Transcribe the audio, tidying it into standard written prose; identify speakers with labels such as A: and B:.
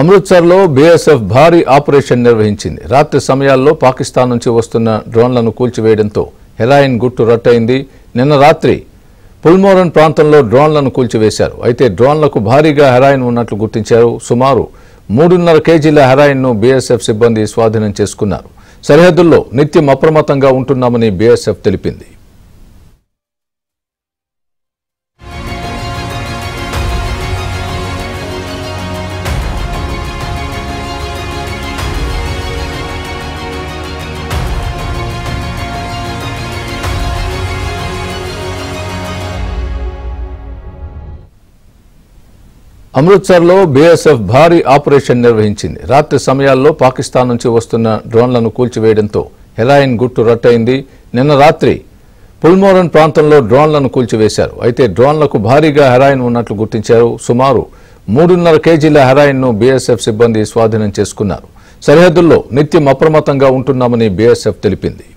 A: అమృత్సర్లో BSF భారీ operation నిర్వహించింది. రాత్రి సమయాల్లో పాకిస్తాన్ నుంచి వస్తున్న డ్రోన్లను కూల్చివేయడంతో హెరాయిన్ గుట్టు రట్టయింది. నిన్న రాత్రి పుల్మోరన్ ప్రాంతంలో డ్రోన్లను కూల్చివేశారు. అయితే డ్రోన్లకు భారీగా హెరాయిన్ ఉన్నట్లు గుర్తించారు. సుమారు 3.5 కేజీల హెరాయిన్ను బీఎస్ఎఫ్ సిబ్బంది స్వాధీనం చేసుకున్నారు. సరిహద్దుల్లో నిత్యం అప్రమత్తంగా ఉంటున్నామని బీఎస్ఎఫ్ తెలిపింది. అమృత్సర్లో బీఎస్ఎఫ్ భారీ ఆపరేషన్ నిర్వహించింది. రాత్రి సమయాల్లో పాకిస్తాన్ నుంచి వస్తున్న డ్రోన్లను కూల్చివేయడంతో హెరాయిన్ గుట్టు రట్టయింది. నిన్న రాత్రి పుల్మోరన్ ప్రాంతంలో డ్రోన్లను కూల్చివేశారు. అయితే డ్రోన్లకు భారీగా హెరాయిన్ ఉన్నట్లు గుర్తించారు. సుమారు 3.5 కేజీల హెరాయిన్ను బీఎస్ఎఫ్ సిబ్బంది స్వాధీనం చేసుకున్నారు. సరిహద్దుల్లో నిత్యం అప్రమత్తంగా ఉంటున్నామని బీఎస్ఎఫ్ తెలిపింది.